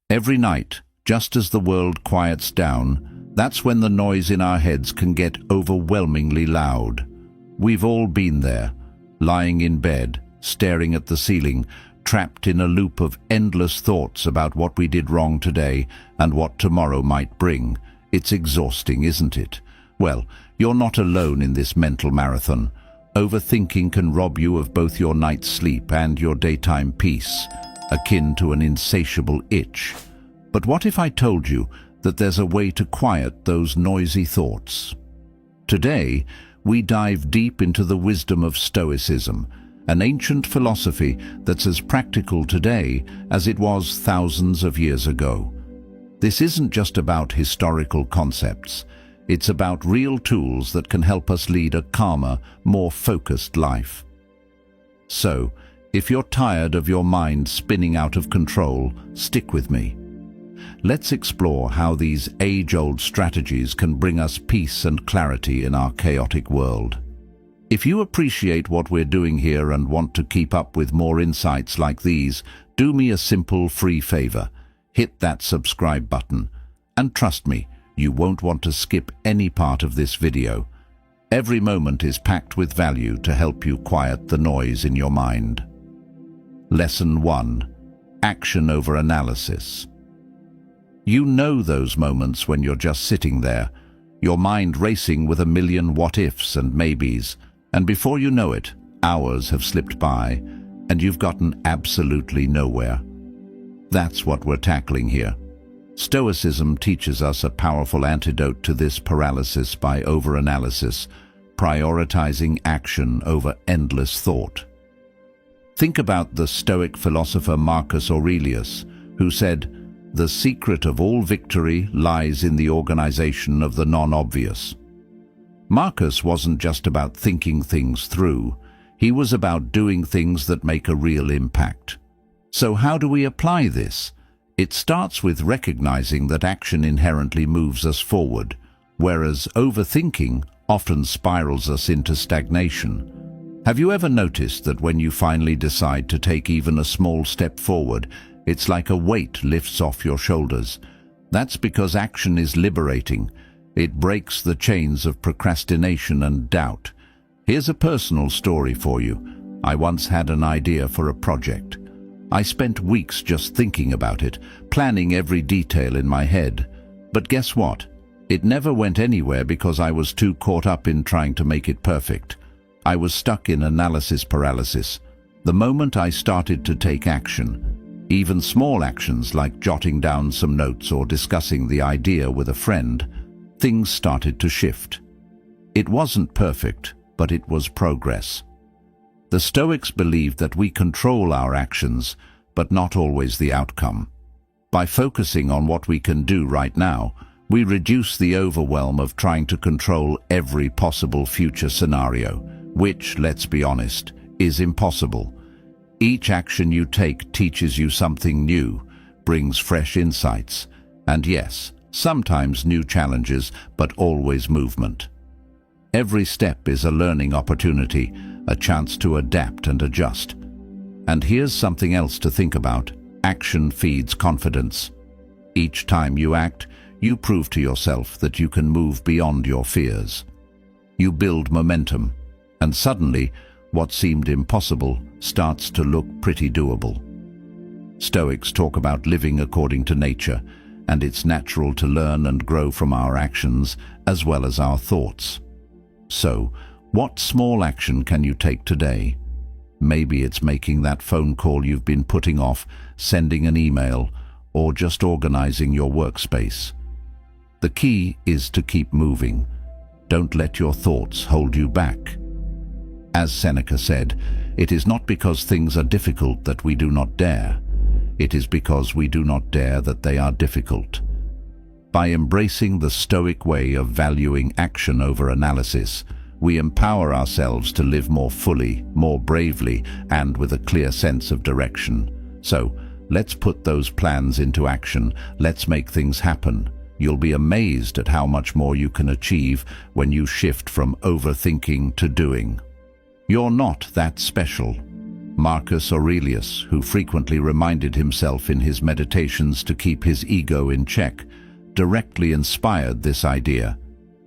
Every night, just as the world quiets down, that's when the noise in our heads can get overwhelmingly loud. We've all been there, lying in bed, staring at the ceiling, trapped in a loop of endless thoughts about what we did wrong today and what tomorrow might bring. It's exhausting, isn't it? Well, you're not alone in this mental marathon. Overthinking can rob you of both your night's sleep and your daytime peace, akin to an insatiable itch. But what if I told you that there's a way to quiet those noisy thoughts? Today, we dive deep into the wisdom of Stoicism, an ancient philosophy that's as practical today as it was thousands of years ago. This isn't just about historical concepts. It's about real tools that can help us lead a calmer, more focused life. So, if you're tired of your mind spinning out of control, stick with me. Let's explore how these age-old strategies can bring us peace and clarity in our chaotic world. If you appreciate what we're doing here and want to keep up with more insights like these, do me a simple free favor. Hit that subscribe button. And trust me, you won't want to skip any part of this video. Every moment is packed with value to help you quiet the noise in your mind. Lesson 1. Action over analysis. You know those moments when you're just sitting there, your mind racing with a million what-ifs and maybes, and before you know it, hours have slipped by, and you've gotten absolutely nowhere. That's what we're tackling here. Stoicism teaches us a powerful antidote to this paralysis by overanalysis, prioritizing action over endless thought. Think about the Stoic philosopher Marcus Aurelius, who said, "The secret of all victory lies in the organization of the non-obvious." Marcus wasn't just about thinking things through. He was about doing things that make a real impact. So how do we apply this? It starts with recognizing that action inherently moves us forward, whereas overthinking often spirals us into stagnation. Have you ever noticed that when you finally decide to take even a small step forward, it's like a weight lifts off your shoulders? That's because action is liberating. It breaks the chains of procrastination and doubt. Here's a personal story for you. I once had an idea for a project. I spent weeks just thinking about it, planning every detail in my head. But guess what? It never went anywhere because I was too caught up in trying to make it perfect. I was stuck in analysis paralysis. The moment I started to take action, even small actions like jotting down some notes or discussing the idea with a friend, things started to shift. It wasn't perfect, but it was progress. The Stoics believed that we control our actions, but not always the outcome. By focusing on what we can do right now, we reduce the overwhelm of trying to control every possible future scenario, which, let's be honest, is impossible. Each action you take teaches you something new, brings fresh insights, and yes, sometimes new challenges, but always movement. Every step is a learning opportunity, a chance to adapt and adjust. And here's something else to think about. Action feeds confidence. Each time you act, you prove to yourself that you can move beyond your fears. You build momentum, and suddenly, what seemed impossible starts to look pretty doable. Stoics talk about living according to nature, and it's natural to learn and grow from our actions as well as our thoughts. So, what small action can you take today? Maybe it's making that phone call you've been putting off, sending an email, or just organizing your workspace. The key is to keep moving. Don't let your thoughts hold you back. As Seneca said, it is not because things are difficult that we do not dare. It is because we do not dare that they are difficult. By embracing the Stoic way of valuing action over analysis, we empower ourselves to live more fully, more bravely, and with a clear sense of direction. So, let's put those plans into action. Let's make things happen. You'll be amazed at how much more you can achieve when you shift from overthinking to doing. You're not that special. Marcus Aurelius, who frequently reminded himself in his meditations to keep his ego in check, directly inspired this idea.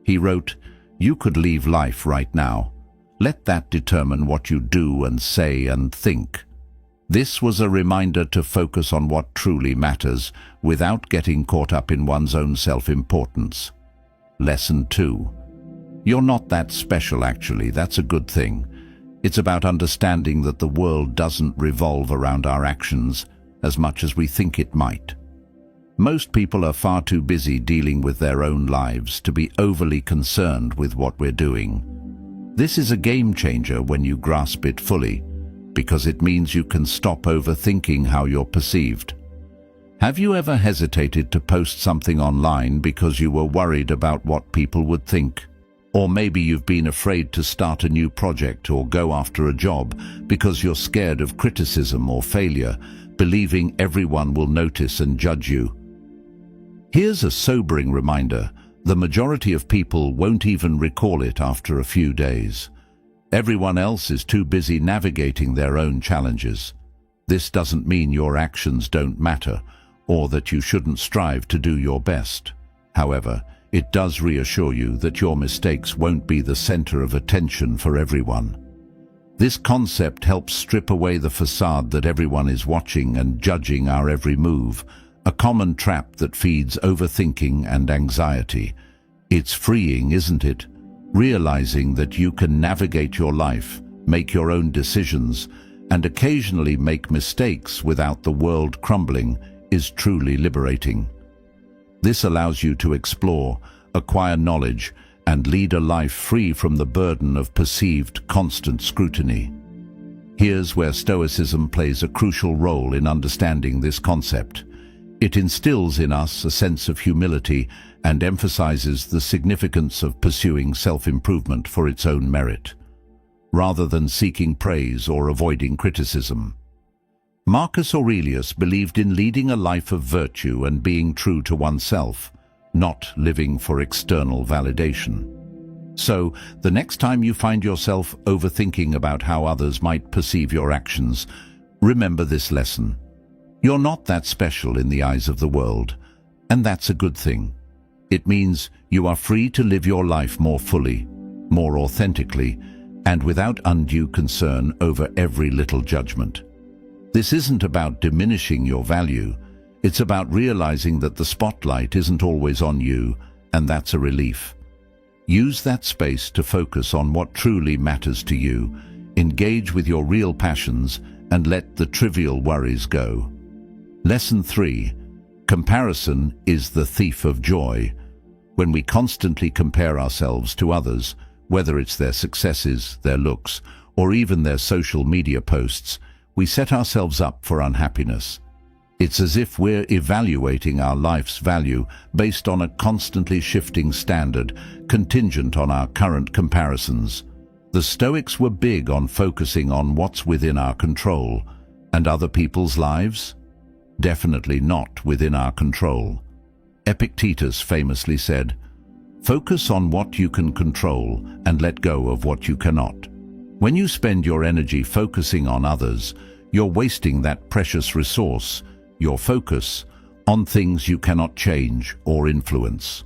He wrote, "You could leave life right now. Let that determine what you do and say and think." This was a reminder to focus on what truly matters without getting caught up in one's own self-importance. Lesson 2. You're not that special actually, that's a good thing. It's about understanding that the world doesn't revolve around our actions as much as we think it might. Most people are far too busy dealing with their own lives to be overly concerned with what we're doing. This is a game changer when you grasp it fully, because it means you can stop overthinking how you're perceived. Have you ever hesitated to post something online because you were worried about what people would think? Or maybe you've been afraid to start a new project or go after a job because you're scared of criticism or failure, believing everyone will notice and judge you. Here's a sobering reminder: the majority of people won't even recall it after a few days. Everyone else is too busy navigating their own challenges. This doesn't mean your actions don't matter, or that you shouldn't strive to do your best. However, it does reassure you that your mistakes won't be the center of attention for everyone. This concept helps strip away the facade that everyone is watching and judging our every move, a common trap that feeds overthinking and anxiety. It's freeing, isn't it? Realizing that you can navigate your life, make your own decisions, and occasionally make mistakes without the world crumbling is truly liberating. This allows you to explore, acquire knowledge, and lead a life free from the burden of perceived constant scrutiny. Here's where Stoicism plays a crucial role in understanding this concept. It instills in us a sense of humility and emphasizes the significance of pursuing self-improvement for its own merit, rather than seeking praise or avoiding criticism. Marcus Aurelius believed in leading a life of virtue and being true to oneself, not living for external validation. So, the next time you find yourself overthinking about how others might perceive your actions, remember this lesson. You're not that special in the eyes of the world, and that's a good thing. It means you are free to live your life more fully, more authentically, and without undue concern over every little judgment. This isn't about diminishing your value. It's about realizing that the spotlight isn't always on you, and that's a relief. Use that space to focus on what truly matters to you, engage with your real passions, and let the trivial worries go. Lesson 3. Comparison is the thief of joy. When we constantly compare ourselves to others, whether it's their successes, their looks, or even their social media posts, we set ourselves up for unhappiness. It's as if we're evaluating our life's value based on a constantly shifting standard, contingent on our current comparisons. The Stoics were big on focusing on what's within our control. And other people's lives? Definitely not within our control. Epictetus famously said, "Focus on what you can control and let go of what you cannot." When you spend your energy focusing on others, you're wasting that precious resource, your focus, on things you cannot change or influence.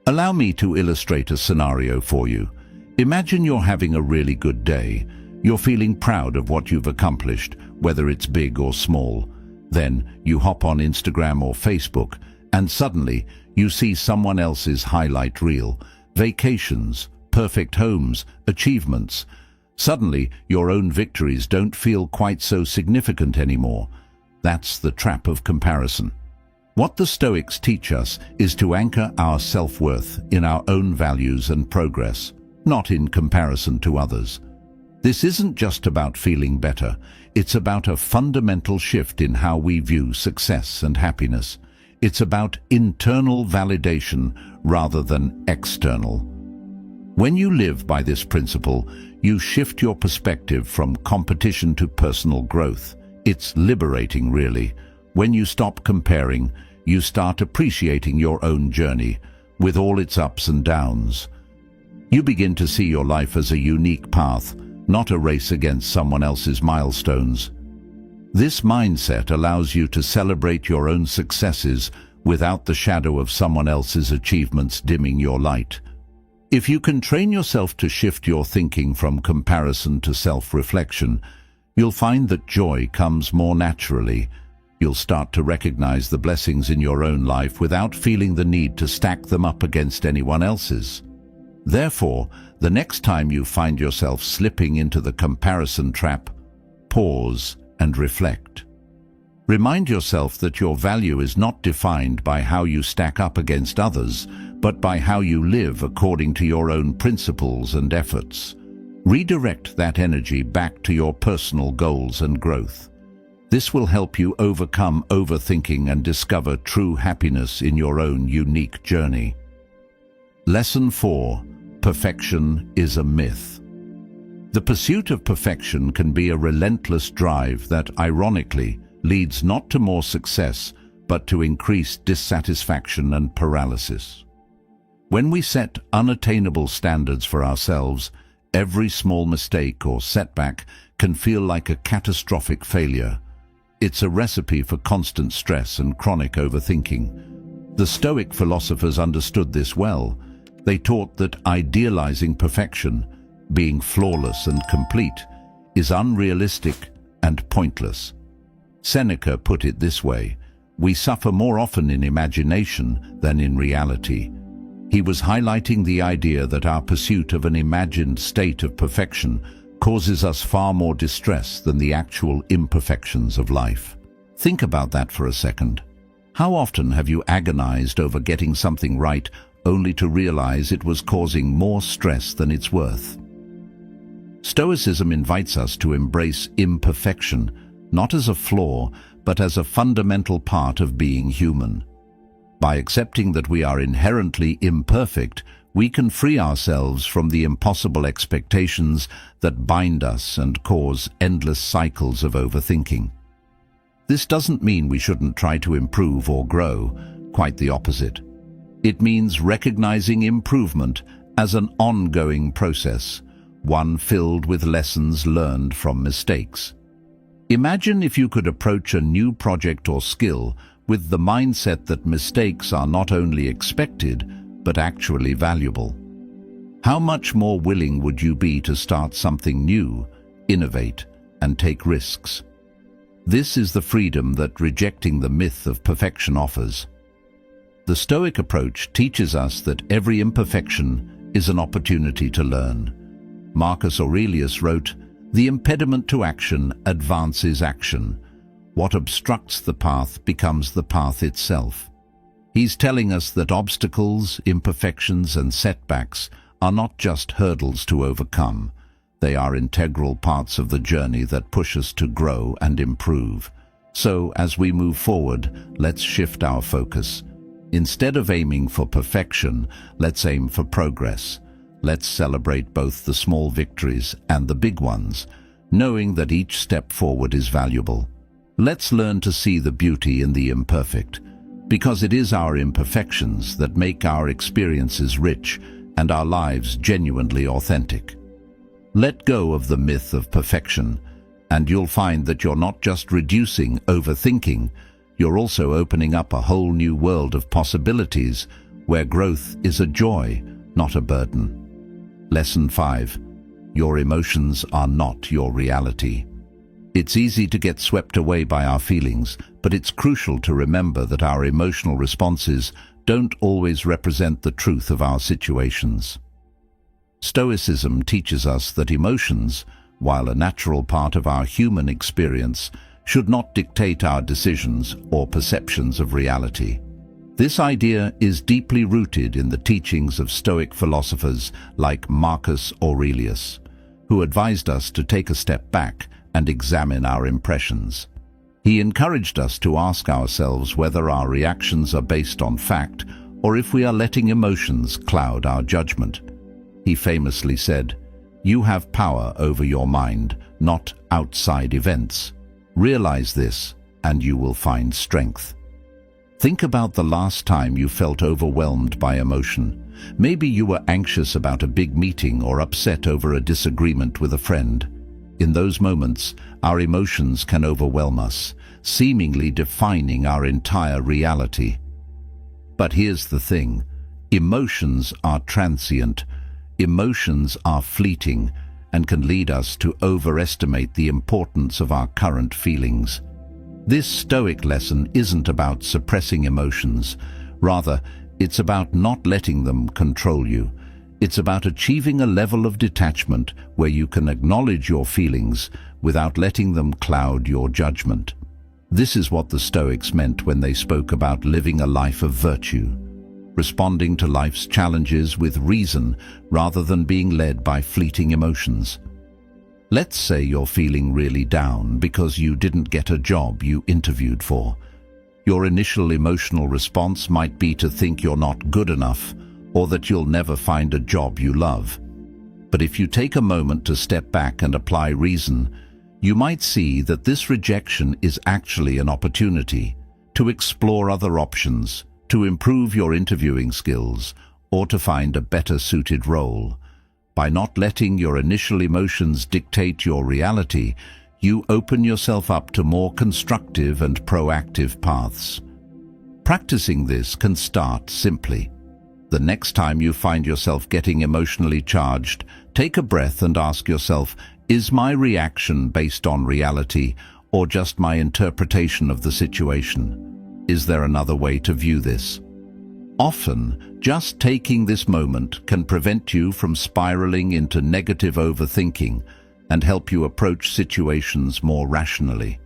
Allow me to illustrate a scenario for you. Imagine you're having a really good day. You're feeling proud of what you've accomplished, whether it's big or small. Then you hop on Instagram or Facebook, and suddenly you see someone else's highlight reel, vacations, perfect homes, achievements. Suddenly, your own victories don't feel quite so significant anymore. That's the trap of comparison. What the Stoics teach us is to anchor our self-worth in our own values and progress, not in comparison to others. This isn't just about feeling better, it's about a fundamental shift in how we view success and happiness. It's about internal validation rather than external. When you live by this principle, you shift your perspective from competition to personal growth. It's liberating, really. When you stop comparing, you start appreciating your own journey, with all its ups and downs. You begin to see your life as a unique path, not a race against someone else's milestones. This mindset allows you to celebrate your own successes without the shadow of someone else's achievements dimming your light. If you can train yourself to shift your thinking from comparison to self-reflection, you'll find that joy comes more naturally. You'll start to recognize the blessings in your own life without feeling the need to stack them up against anyone else's. Therefore, the next time you find yourself slipping into the comparison trap, pause and reflect. Remind yourself that your value is not defined by how you stack up against others, but by how you live according to your own principles and efforts. Redirect that energy back to your personal goals and growth. This will help you overcome overthinking and discover true happiness in your own unique journey. Lesson 4. Perfection is a myth. The pursuit of perfection can be a relentless drive that, ironically, leads not to more success, but to increased dissatisfaction and paralysis. When we set unattainable standards for ourselves, every small mistake or setback can feel like a catastrophic failure. It's a recipe for constant stress and chronic overthinking. The Stoic philosophers understood this well. They taught that idealizing perfection, being flawless and complete, is unrealistic and pointless. Seneca put it this way: we suffer more often in imagination than in reality. He was highlighting the idea that our pursuit of an imagined state of perfection causes us far more distress than the actual imperfections of life. Think about that for a second. How often have you agonized over getting something right only to realize it was causing more stress than it's worth? Stoicism invites us to embrace imperfection, not as a flaw, but as a fundamental part of being human. By accepting that we are inherently imperfect, we can free ourselves from the impossible expectations that bind us and cause endless cycles of overthinking. This doesn't mean we shouldn't try to improve or grow, quite the opposite. It means recognizing improvement as an ongoing process, one filled with lessons learned from mistakes. Imagine if you could approach a new project or skill with the mindset that mistakes are not only expected, but actually valuable. How much more willing would you be to start something new, innovate, and take risks? This is the freedom that rejecting the myth of perfection offers. The Stoic approach teaches us that every imperfection is an opportunity to learn. Marcus Aurelius wrote, "The impediment to action advances action. What obstructs the path becomes the path itself." He's telling us that obstacles, imperfections, and setbacks are not just hurdles to overcome. They are integral parts of the journey that push us to grow and improve. So, as we move forward, let's shift our focus. Instead of aiming for perfection, let's aim for progress. Let's celebrate both the small victories and the big ones, knowing that each step forward is valuable. Let's learn to see the beauty in the imperfect, because it is our imperfections that make our experiences rich and our lives genuinely authentic. Let go of the myth of perfection, and you'll find that you're not just reducing overthinking, you're also opening up a whole new world of possibilities where growth is a joy, not a burden. Lesson 5. Your emotions are not your reality. It's easy to get swept away by our feelings, but it's crucial to remember that our emotional responses don't always represent the truth of our situations. Stoicism teaches us that emotions, while a natural part of our human experience, should not dictate our decisions or perceptions of reality. This idea is deeply rooted in the teachings of Stoic philosophers like Marcus Aurelius, who advised us to take a step back and examine our impressions. He encouraged us to ask ourselves whether our reactions are based on fact or if we are letting emotions cloud our judgment. He famously said, "You have power over your mind, not outside events. Realize this, and you will find strength." Think about the last time you felt overwhelmed by emotion. Maybe you were anxious about a big meeting or upset over a disagreement with a friend. In those moments, our emotions can overwhelm us, seemingly defining our entire reality. But here's the thing. Emotions are transient. Emotions are fleeting and can lead us to overestimate the importance of our current feelings. This Stoic lesson isn't about suppressing emotions. Rather, it's about not letting them control you. It's about achieving a level of detachment where you can acknowledge your feelings without letting them cloud your judgment. This is what the Stoics meant when they spoke about living a life of virtue, responding to life's challenges with reason rather than being led by fleeting emotions. Let's say you're feeling really down because you didn't get a job you interviewed for. Your initial emotional response might be to think you're not good enough or that you'll never find a job you love. But if you take a moment to step back and apply reason, you might see that this rejection is actually an opportunity to explore other options, to improve your interviewing skills, or to find a better suited role. By not letting your initial emotions dictate your reality, you open yourself up to more constructive and proactive paths. Practicing this can start simply. The next time you find yourself getting emotionally charged, take a breath and ask yourself, is my reaction based on reality or just my interpretation of the situation? Is there another way to view this? Often, just taking this moment can prevent you from spiraling into negative overthinking and help you approach situations more rationally.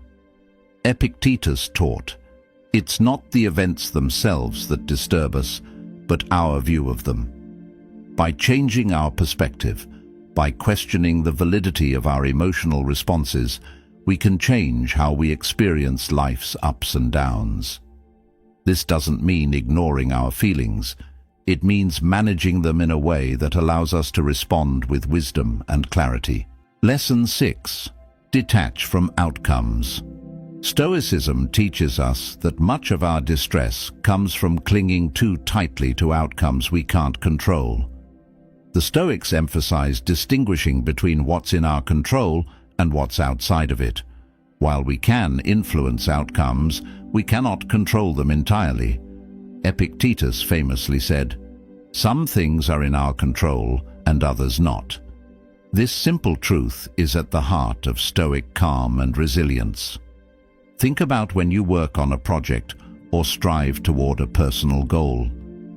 Epictetus taught, it's not the events themselves that disturb us, but our view of them. By changing our perspective, by questioning the validity of our emotional responses, we can change how we experience life's ups and downs. This doesn't mean ignoring our feelings. It means managing them in a way that allows us to respond with wisdom and clarity. Lesson 6. Detach from outcomes. Stoicism teaches us that much of our distress comes from clinging too tightly to outcomes we can't control. The Stoics emphasize distinguishing between what's in our control and what's outside of it. While we can influence outcomes, we cannot control them entirely. Epictetus famously said, "Some things are in our control and others not." This simple truth is at the heart of Stoic calm and resilience. Think about when you work on a project or strive toward a personal goal.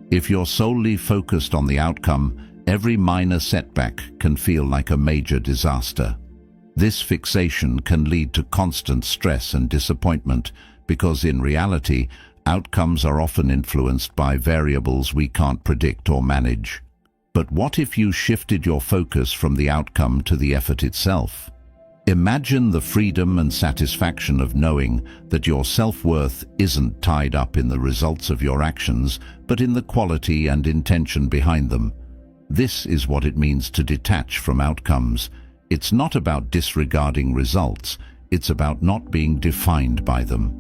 If you're solely focused on the outcome, every minor setback can feel like a major disaster. This fixation can lead to constant stress and disappointment because in reality, outcomes are often influenced by variables we can't predict or manage. But what if you shifted your focus from the outcome to the effort itself? Imagine the freedom and satisfaction of knowing that your self-worth isn't tied up in the results of your actions, but in the quality and intention behind them. This is what it means to detach from outcomes. It's not about disregarding results, it's about not being defined by them.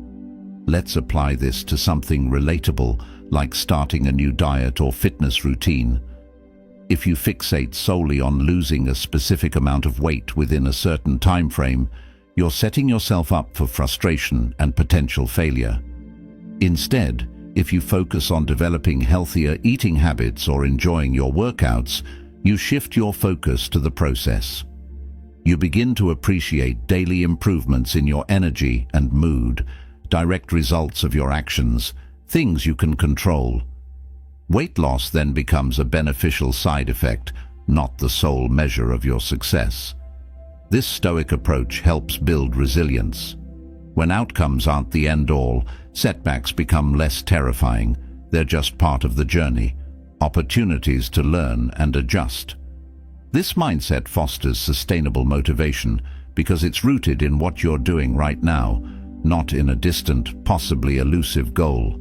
Let's apply this to something relatable, like starting a new diet or fitness routine. If you fixate solely on losing a specific amount of weight within a certain time frame, you're setting yourself up for frustration and potential failure. Instead, if you focus on developing healthier eating habits or enjoying your workouts, you shift your focus to the process. You begin to appreciate daily improvements in your energy and mood, direct results of your actions, things you can control. Weight loss then becomes a beneficial side effect, not the sole measure of your success. This Stoic approach helps build resilience. When outcomes aren't the end-all, setbacks become less terrifying. They're just part of the journey, opportunities to learn and adjust. This mindset fosters sustainable motivation because it's rooted in what you're doing right now, not in a distant, possibly elusive goal.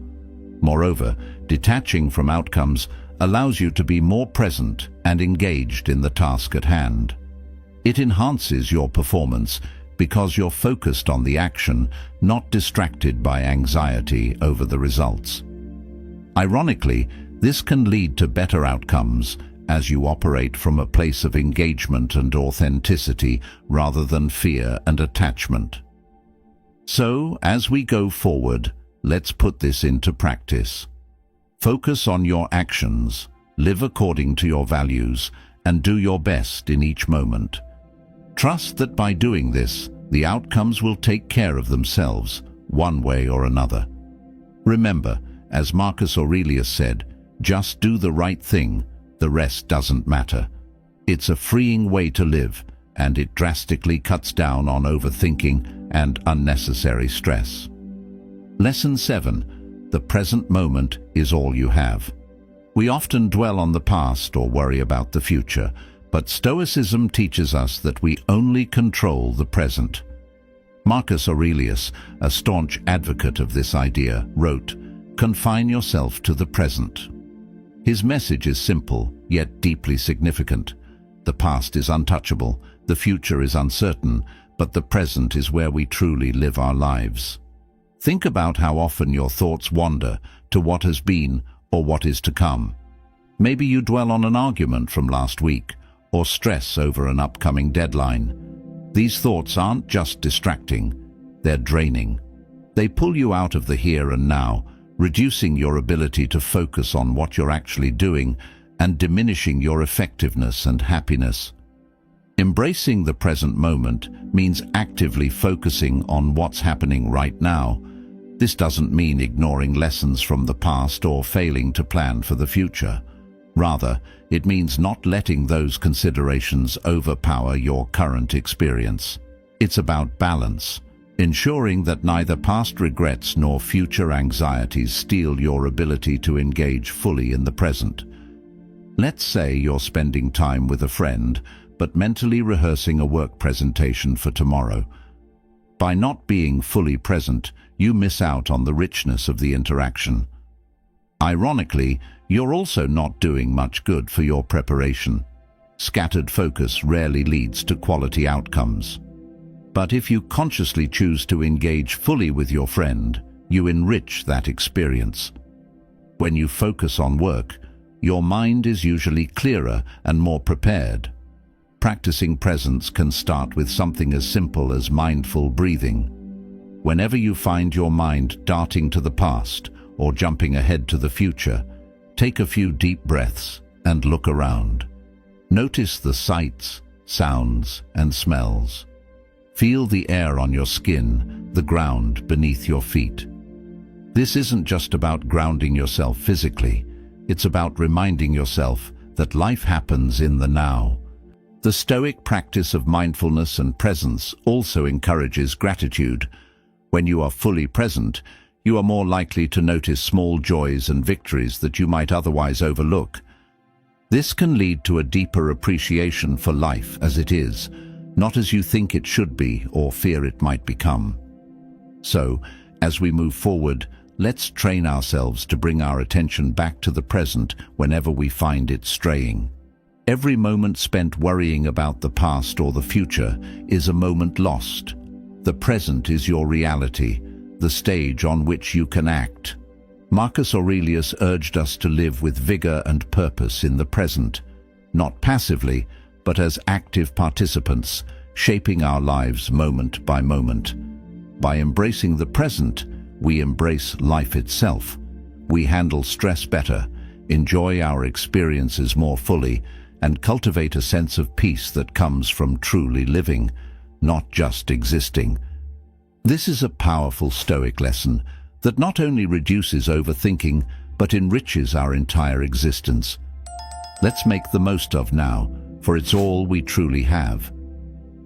Moreover, detaching from outcomes allows you to be more present and engaged in the task at hand. It enhances your performance because you're focused on the action, not distracted by anxiety over the results. Ironically, this can lead to better outcomes as you operate from a place of engagement and authenticity rather than fear and attachment. So, as we go forward, let's put this into practice. Focus on your actions, live according to your values, and do your best in each moment. Trust that by doing this, the outcomes will take care of themselves, one way or another. Remember, as Marcus Aurelius said, just do the right thing, the rest doesn't matter. It's a freeing way to live, and it drastically cuts down on overthinking and unnecessary stress. Lesson 7. The present moment is all you have. We often dwell on the past or worry about the future, but Stoicism teaches us that we only control the present. Marcus Aurelius, a staunch advocate of this idea, wrote, "Confine yourself to the present." His message is simple, yet deeply significant. The past is untouchable, the future is uncertain, but the present is where we truly live our lives. Think about how often your thoughts wander to what has been or what is to come. Maybe you dwell on an argument from last week or stress over an upcoming deadline. These thoughts aren't just distracting, they're draining. They pull you out of the here and now, reducing your ability to focus on what you're actually doing and diminishing your effectiveness and happiness. Embracing the present moment means actively focusing on what's happening right now. This doesn't mean ignoring lessons from the past or failing to plan for the future. Rather, it means not letting those considerations overpower your current experience. It's about balance, ensuring that neither past regrets nor future anxieties steal your ability to engage fully in the present. Let's say you're spending time with a friend, but mentally rehearsing a work presentation for tomorrow. By not being fully present, you miss out on the richness of the interaction. Ironically, you're also not doing much good for your preparation. Scattered focus rarely leads to quality outcomes. But if you consciously choose to engage fully with your friend, you enrich that experience. When you focus on work, your mind is usually clearer and more prepared. Practicing presence can start with something as simple as mindful breathing. Whenever you find your mind darting to the past or jumping ahead to the future, take a few deep breaths and look around. Notice the sights, sounds, and smells. Feel the air on your skin, the ground beneath your feet. This isn't just about grounding yourself physically. It's about reminding yourself that life happens in the now. The Stoic practice of mindfulness and presence also encourages gratitude. When you are fully present, you are more likely to notice small joys and victories that you might otherwise overlook. This can lead to a deeper appreciation for life as it is, not as you think it should be or fear it might become. So, as we move forward, let's train ourselves to bring our attention back to the present whenever we find it straying. Every moment spent worrying about the past or the future is a moment lost. The present is your reality, the stage on which you can act. Marcus Aurelius urged us to live with vigor and purpose in the present, not passively, but as active participants, shaping our lives moment by moment. By embracing the present, we embrace life itself. We handle stress better, enjoy our experiences more fully, and cultivate a sense of peace that comes from truly living, not just existing. This is a powerful Stoic lesson that not only reduces overthinking, but enriches our entire existence. Let's make the most of now, for it's all we truly have.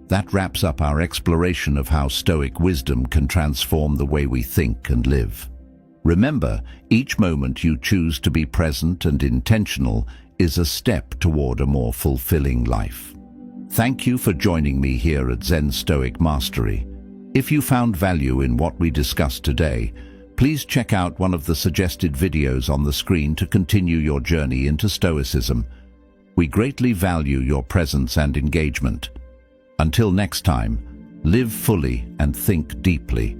That wraps up our exploration of how Stoic wisdom can transform the way we think and live. Remember, each moment you choose to be present and intentional is a step toward a more fulfilling life. Thank you for joining me here at Zen Stoic Mastery. If you found value in what we discussed today, please check out one of the suggested videos on the screen to continue your journey into Stoicism. We greatly value your presence and engagement. Until next time, Live fully and think deeply.